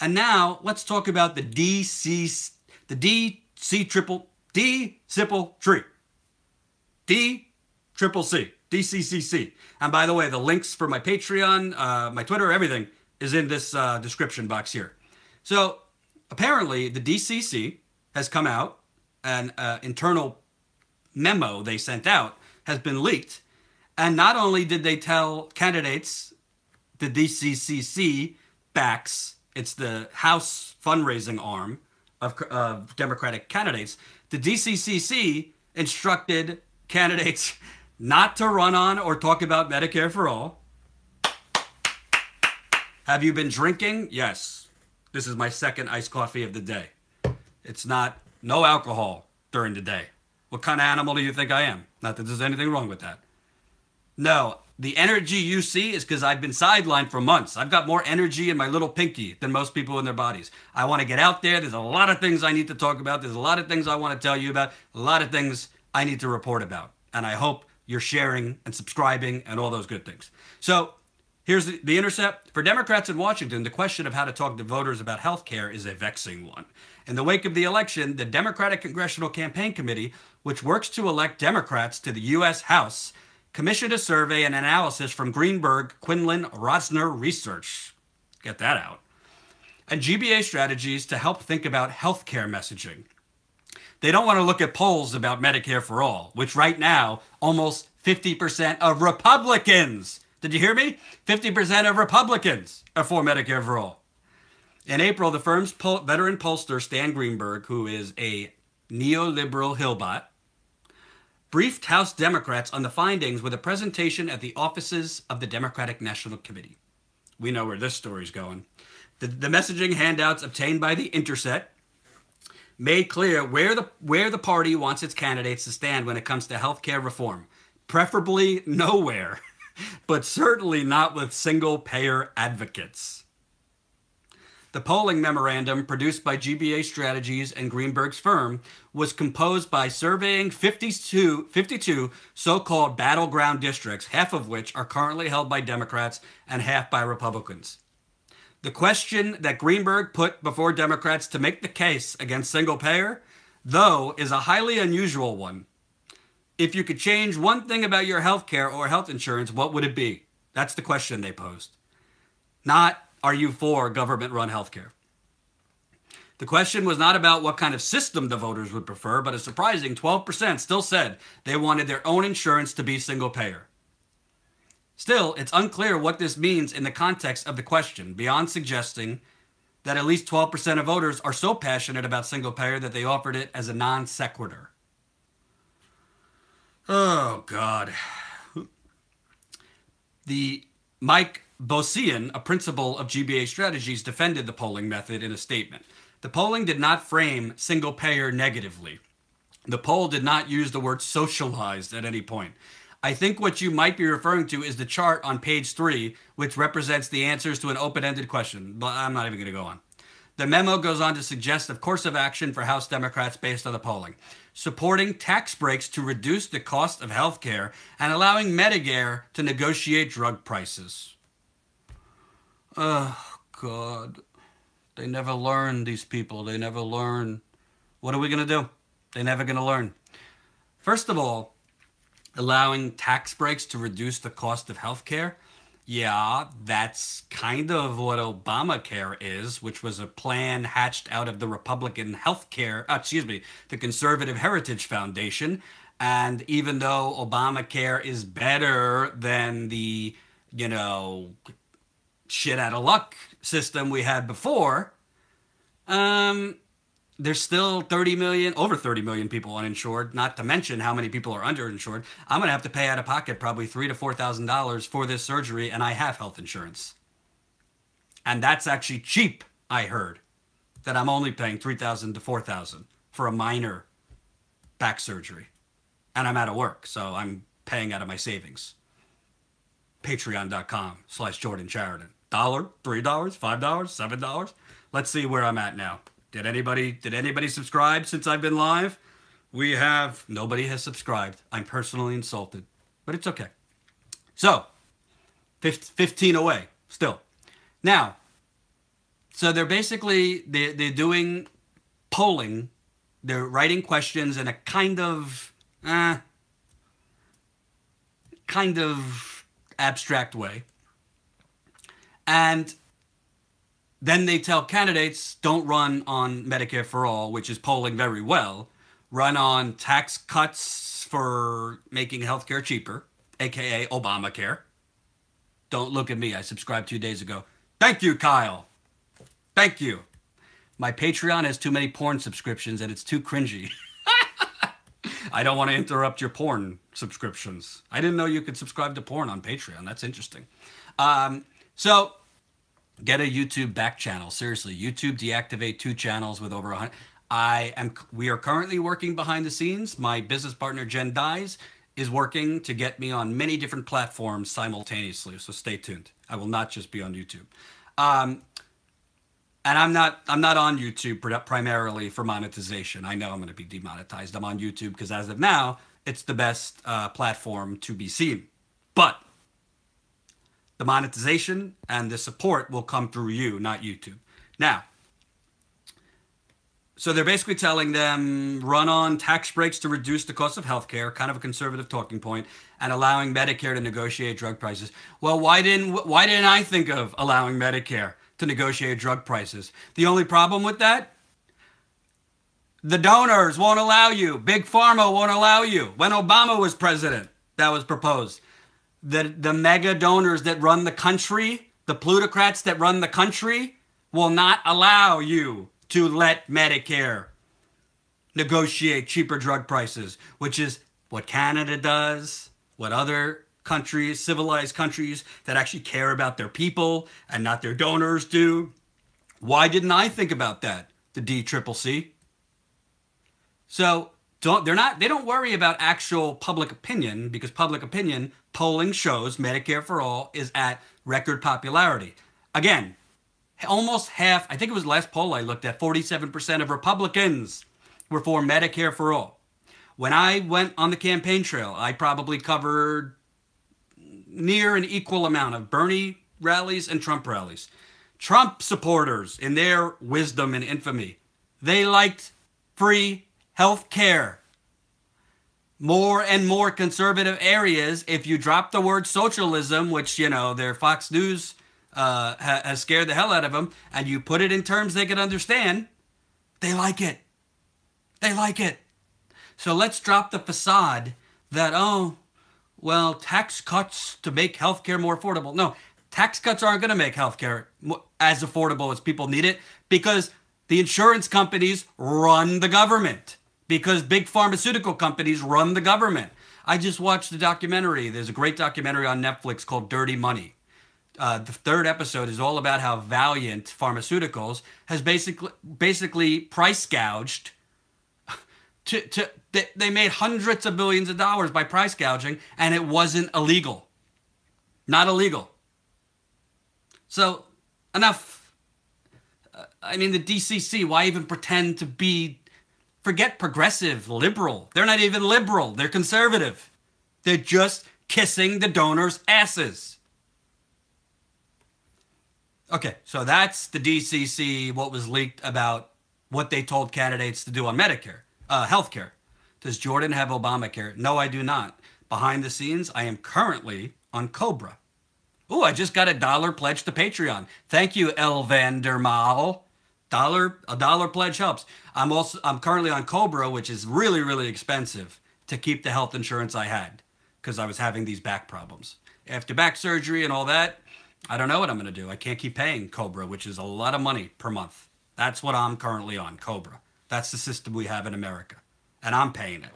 And now let's talk about the DCCC. And by the way, the links for my Patreon, my Twitter, everything is in this description box here. So apparently the DCC has come out, an internal memo they sent out has been leaked. And not only did they tell candidates, the DCCC backs, it's the House fundraising arm of Democratic candidates, the DCCC instructed candidates not to run on or talk about Medicare for all. Have you been drinking? Yes. This is my second iced coffee of the day. It's no alcohol during the day. What kind of animal do you think I am? Not that there's anything wrong with that. No, the energy you see is because I've been sidelined for months. I've got more energy in my little pinky than most people in their bodies. I want to get out there. There's a lot of things I need to talk about. There's a lot of things I want to tell you about. A lot of things I need to report about. And I hope you're sharing and subscribing and all those good things. So here's the intercept. For Democrats in Washington, the question of how to talk to voters about health care is a vexing one. In the wake of the election, the Democratic Congressional Campaign Committee, which works to elect Democrats to the U.S. House, commissioned a survey and analysis from Greenberg, Quinlan, Rosner Research. Get that out. And GBA strategies to help think about healthcare messaging. They don't want to look at polls about Medicare for all, which right now, almost 50% of Republicans, did you hear me? 50% of Republicans are for Medicare for all. In April, the firm's veteran pollster, Stan Greenberg, who is a neoliberal hillbot, briefed House Democrats on the findings with a presentation at the offices of the Democratic National Committee. We know where this story's going. The messaging handouts obtained by The Intercept made clear where the party wants its candidates to stand when it comes to health care reform. Preferably nowhere, but certainly not with single-payer advocates. The polling memorandum produced by GBA Strategies and Greenberg's firm was composed by surveying 52 so-called battleground districts, half of which are currently held by Democrats and half by Republicans. The question that Greenberg put before Democrats to make the case against single-payer, though, is a highly unusual one. If you could change one thing about your health care or health insurance, what would it be? That's the question they posed. Not, are you for government-run healthcare? The question was not about what kind of system the voters would prefer, but a surprising 12% still said they wanted their own insurance to be single-payer. Still, it's unclear what this means in the context of the question, beyond suggesting that at least 12% of voters are so passionate about single-payer that they offered it as a non sequitur. Oh, God. Mike Bosian, a principal of GBA Strategies, defended the polling method in a statement. The polling did not frame single-payer negatively. The poll did not use the word socialized at any point. I think what you might be referring to is the chart on page 3, which represents the answers to an open-ended question, but I'm not even going to go on. The memo goes on to suggest a course of action for House Democrats based on the polling, supporting tax breaks to reduce the cost of health care and allowing Medicare to negotiate drug prices. Oh, God. They never learn, these people. They never learn. What are we going to do? They're never going to learn. First of all, allowing tax breaks to reduce the cost of health care, yeah, that's kind of what Obamacare is, which was a plan hatched out of the Republican the Conservative Heritage Foundation. And even though Obamacare is better than the, shit out of luck system we had before, there's still over 30 million people uninsured, not to mention how many people are underinsured. I'm going to have to pay out of pocket probably $3,000 to $4,000 for this surgery, and I have health insurance. And that's actually cheap, I heard, that I'm only paying $3,000 to $4,000 for a minor back surgery. And I'm out of work, so I'm paying out of my savings. Patreon.com/Jordan Chariton. $1, $3, $5, $7. Let's see where I'm at now. Did anybody subscribe since I've been live? Nobody has subscribed. I'm personally insulted, but it's okay. So, 15 away, still. Now, So they're basically, they're doing polling. They're writing questions in a kind of abstract way. And then they tell candidates, don't run on Medicare for All, which is polling very well. Run on tax cuts for making healthcare cheaper, aka Obamacare. Don't look at me. I subscribed 2 days ago. Thank you, Kyle. Thank you. My Patreon has too many porn subscriptions and it's too cringy. I don't want to interrupt your porn subscriptions. I didn't know you could subscribe to porn on Patreon. That's interesting. So get a YouTube back channel. Seriously, YouTube deactivate 2 channels with over 100. We are currently working behind the scenes. My business partner, Jen Dyes, is working to get me on many different platforms simultaneously. So stay tuned. I will not just be on YouTube. And I'm not on YouTube primarily for monetization. I know I'm going to be demonetized. I'm on YouTube because as of now, it's the best platform to be seen. But the monetization and the support will come through you, not YouTube. Now, so they're basically telling them run on tax breaks to reduce the cost of healthcare, kind of a conservative talking point, and allowing Medicare to negotiate drug prices. Well, why didn't I think of allowing Medicare to negotiate drug prices? The only problem with that, the donors won't allow you. Big Pharma won't allow you. When Obama was president, that was proposed. The mega donors that run the country, the plutocrats that run the country, will not allow you to let Medicare negotiate cheaper drug prices, which is what Canada does, what other countries, civilized countries that actually care about their people and not their donors do. Why didn't I think about that? The DCCC. So they don't worry about actual public opinion, because public opinion polling shows Medicare for All is at record popularity. Again, almost half, I think it was the last poll I looked at, 47% of Republicans were for Medicare for All. When I went on the campaign trail, I probably covered near an equal amount of Bernie rallies and Trump rallies. Trump supporters, in their wisdom and infamy, they liked free health care. More and more conservative areas, if you drop the word socialism, which, you know, their Fox News has scared the hell out of them, and you put it in terms they can understand, they like it. They like it. So let's drop the facade that, oh, well, tax cuts to make healthcare more affordable. No, tax cuts aren't going to make healthcare as affordable as people need it, because the insurance companies run the government, because big pharmaceutical companies run the government. I just watched a documentary. There's a great documentary on Netflix called Dirty Money. The 3rd episode is all about how Valiant Pharmaceuticals has basically price gouged. They made hundreds of billions of dollars by price gouging, and it wasn't illegal. Not illegal. So, enough. I mean, the DCC, why even pretend to be, forget progressive, liberal. They're not even liberal. They're conservative. They're just kissing the donors' asses. Okay, so that's the DCC, what was leaked about what they told candidates to do on Medicare, healthcare. Does Jordan have Obamacare? No, I do not. Behind the scenes, I am currently on Cobra. Oh, I just got a $1 pledge to Patreon. Thank you, El Vandermaal. A dollar pledge helps. I'm currently on Cobra, which is really, really expensive to keep the health insurance I had, because I was having these back problems. After back surgery and all that, I don't know what I'm going to do. I can't keep paying Cobra, which is a lot of money per month. That's what I'm currently on, Cobra. That's the system we have in America, and I'm paying it.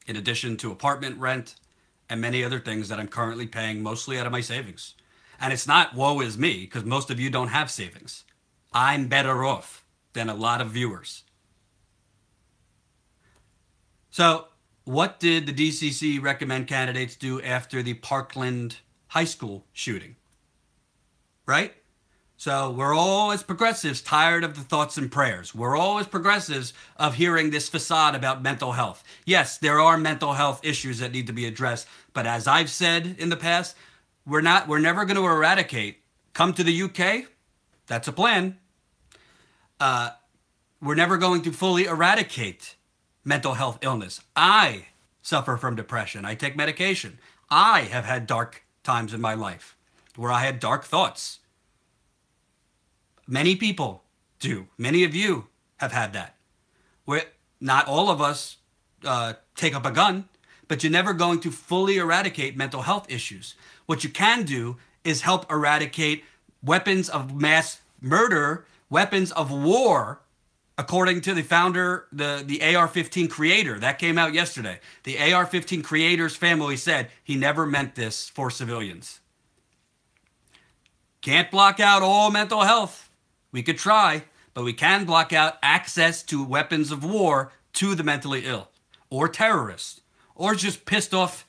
In addition to apartment rent and many other things that I'm currently paying mostly out of my savings. And it's not woe is me, because most of you don't have savings. I'm better off than a lot of viewers. So what did the DCC recommend candidates do after the Parkland High School shooting? Right? So we're all, as progressives, tired of the thoughts and prayers. We're all, as progressives, of hearing this facade about mental health. Yes, there are mental health issues that need to be addressed, but as I've said in the past, we're never going to eradicate. Come to the UK, That's a plan. We're never going to fully eradicate mental health illness. I suffer from depression. I take medication. I have had dark times in my life where I had dark thoughts. Many people do. Many of you have had that. Where not all of us take up a gun, but you're never going to fully eradicate mental health issues. What you can do is help eradicate weapons of mass murder, weapons of war, according to the founder, the AR-15 creator. That came out yesterday. The AR-15 creator's family said he never meant this for civilians. Can't block out all mental health. We could try, but we can block out access to weapons of war to the mentally ill or terrorists or just pissed off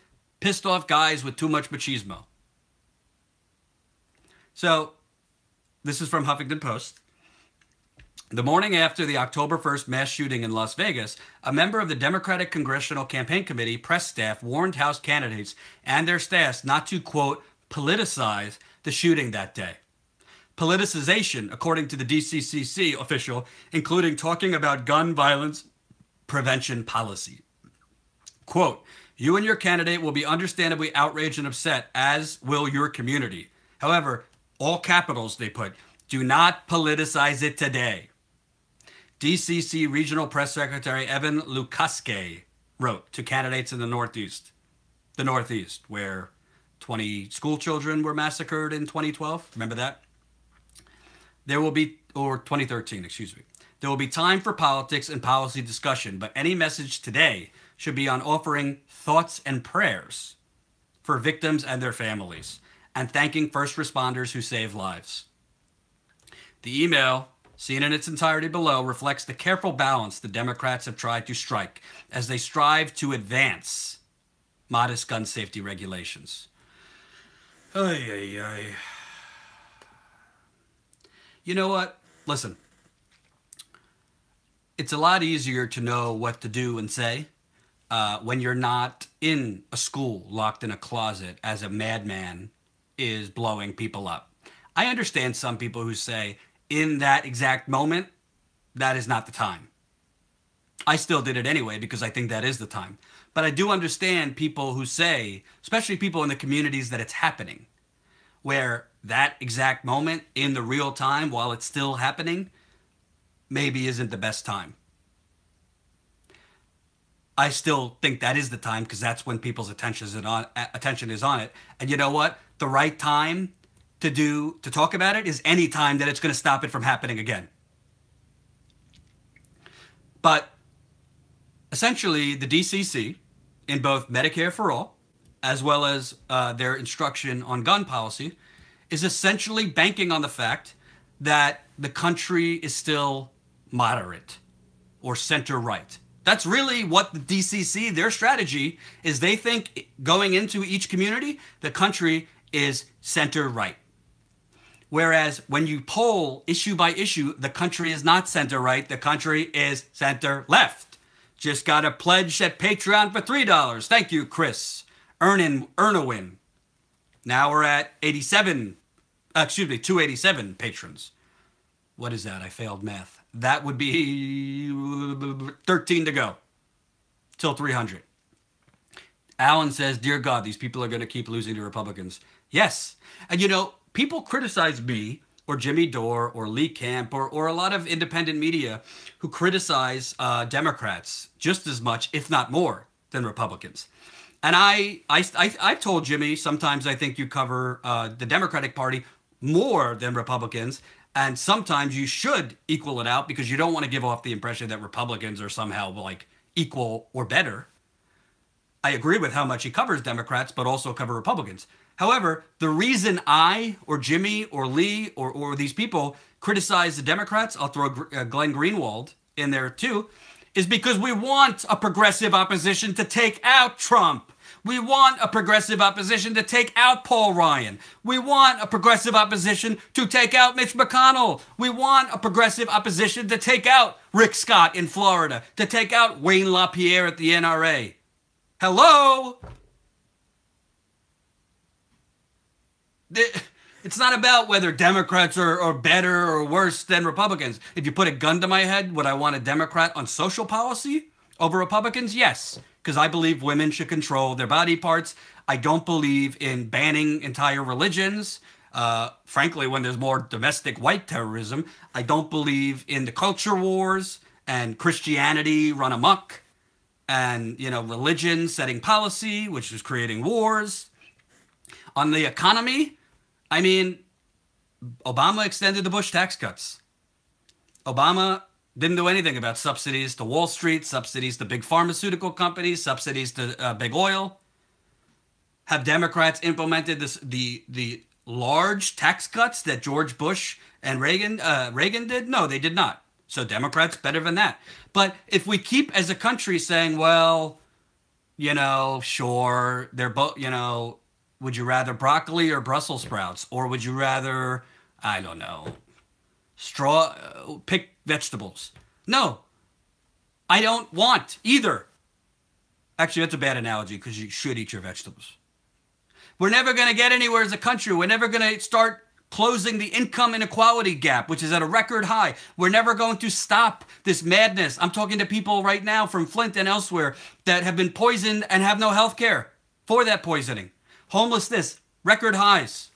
guys with too much machismo. So this is from Huffington Post. The morning after the October 1st mass shooting in Las Vegas, a member of the Democratic Congressional Campaign Committee press staff warned House candidates and their staffs not to, quote, politicize the shooting that day. Politicization, according to the DCCC official, including talking about gun violence prevention policy. Quote, you and your candidate will be understandably outraged and upset, as will your community. However, all capitals they put, do not politicize it today. DCC Regional Press Secretary Evan Lukaske wrote to candidates in the Northeast, where 20 school children were massacred in 2012. Remember that? There will be, or 2013, excuse me. There will be time for politics and policy discussion, but any message today should be on offering thoughts and prayers for victims and their families, and thanking first responders who save lives. The email, seen in its entirety below, reflects the careful balance the Democrats have tried to strike as they strive to advance modest gun safety regulations. Ay, ay, ay. You know what? Listen, it's a lot easier to know what to do and say when you're not in a school locked in a closet as a madman is blowing people up. I understand some people who say, in that exact moment, that is not the time. I still did it anyway because I think that is the time. But I do understand people who say, especially people in the communities that it's happening, where that exact moment in the real time while it's still happening maybe isn't the best time. I still think that is the time because that's when people's attention is on it. And you know what? The right time to talk about it is any time that it's going to stop it from happening again. But essentially, the DCC, in both Medicare for All, as well as their instruction on gun policy, is essentially banking on the fact that the country is still moderate or center-right. That's really what the DCC, their strategy is. They think going into each community, the country is center-right. Whereas when you poll issue by issue, the country is not center-right. The country is center-left. Just got a pledge at Patreon for $3. Thank you, Chris. Ernowin. Now we're at 287 patrons. What is that? I failed math. That would be 13 to go till 300. Alan says, dear God, these people are going to keep losing to Republicans. Yes. And you know, people criticize me or Jimmy Dore or Lee Camp or a lot of independent media who criticize Democrats just as much, if not more, than Republicans. And I've told Jimmy, sometimes I think you cover the Democratic Party more than Republicans. And sometimes you should equal it out because you don't want to give off the impression that Republicans are somehow like equal or better. I agree with how much he covers Democrats, but also cover Republicans. However, the reason I or Jimmy or Lee or these people criticize the Democrats, I'll throw Glenn Greenwald in there too, is because we want a progressive opposition to take out Trump. We want a progressive opposition to take out Paul Ryan. We want a progressive opposition to take out Mitch McConnell. We want a progressive opposition to take out Rick Scott in Florida, to take out Wayne LaPierre at the NRA. Hello? It's not about whether Democrats are better or worse than Republicans. If you put a gun to my head, would I want a Democrat on social policy over Republicans? Yes, because I believe women should control their body parts. I don't believe in banning entire religions. Frankly, when there's more domestic white terrorism, I don't believe in the culture wars and Christianity run amok and, religion setting policy, which is creating wars. On the economy, I mean, Obama extended the Bush tax cuts. Obama didn't do anything about subsidies to Wall Street, subsidies to big pharmaceutical companies, subsidies to big oil. Have Democrats implemented the large tax cuts that George Bush and Reagan did? No, they did not. So Democrats better than that. But if we keep as a country saying, well, sure, they're both, would you rather broccoli or Brussels sprouts? Or would you rather, I don't know, pick vegetables? No, I don't want either. Actually, that's a bad analogy because you should eat your vegetables. We're never going to get anywhere as a country. We're never going to start closing the income inequality gap, which is at a record high. We're never going to stop this madness. I'm talking to people right now from Flint and elsewhere that have been poisoned and have no health care for that poisoning. Homelessness, record highs.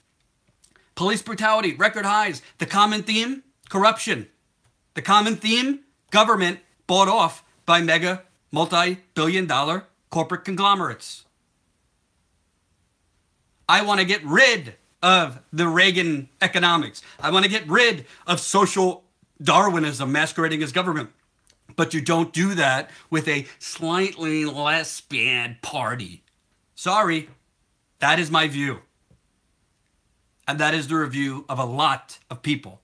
Police brutality, record highs. The common theme, corruption. The common theme, government bought off by mega multi-billion-dollar corporate conglomerates. I want to get rid of the Reagan economics. I want to get rid of social Darwinism masquerading as government. But you don't do that with a slightly less bad party. Sorry, that is my view. And that is the review of a lot of people.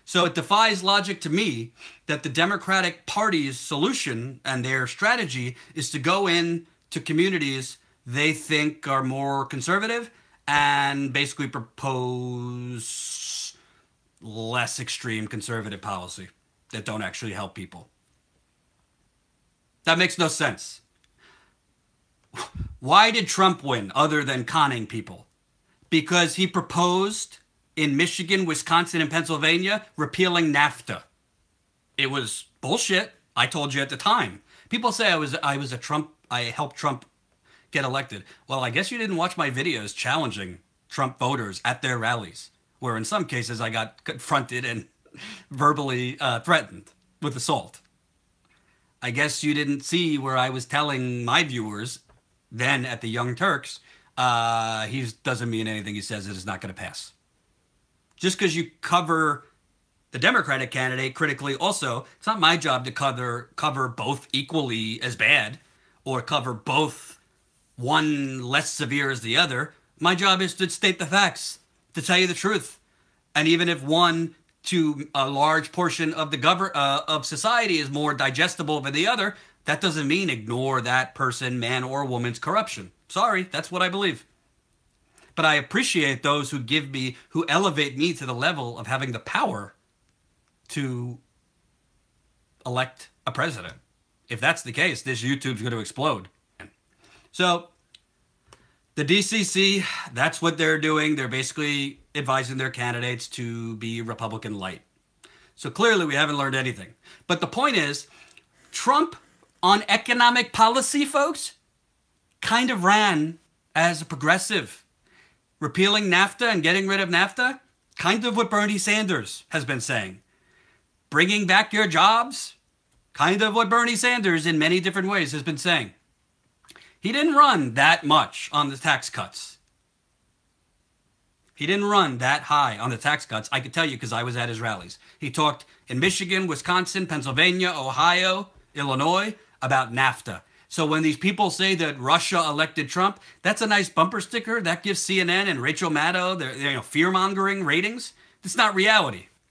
So it defies logic to me that the Democratic Party's solution and their strategy is to go in to communities they think are more conservative and basically propose less extreme conservative policy that don't actually help people. That makes no sense. Why did Trump win other than conning people? Because he proposed in Michigan, Wisconsin, and Pennsylvania repealing NAFTA. It was bullshit. I told you at the time. People say I helped Trump get elected. Well, I guess you didn't watch my videos challenging Trump voters at their rallies, where in some cases I got confronted and verbally threatened with assault. I guess you didn't see where I was telling my viewers then at the Young Turks, he doesn't mean anything he says it is not going to pass. Just because you cover the Democratic candidate critically also, it's not my job to cover both equally as bad or cover both one less severe as the other. My job is to state the facts, to tell you the truth. And even if one to a large portion of the of society is more digestible than the other, that doesn't mean ignore that person, man or woman's corruption. Sorry, that's what I believe. But I appreciate those who elevate me to the level of having the power to elect a president. If that's the case, this YouTube's going to explode. So the DCC, that's what they're doing. They're basically advising their candidates to be Republican light. So clearly we haven't learned anything. But the point is, Trump on economic policy, folks, kind of ran as a progressive. Repealing NAFTA and getting rid of NAFTA, kind of what Bernie Sanders has been saying. Bringing back your jobs, kind of what Bernie Sanders in many different ways has been saying. He didn't run that much on the tax cuts. He didn't run that high on the tax cuts. I could tell you because I was at his rallies. He talked in Michigan, Wisconsin, Pennsylvania, Ohio, Illinois about NAFTA. So when these people say that Russia elected Trump, that's a nice bumper sticker. That gives CNN and Rachel Maddow their fear-mongering ratings. It's not reality.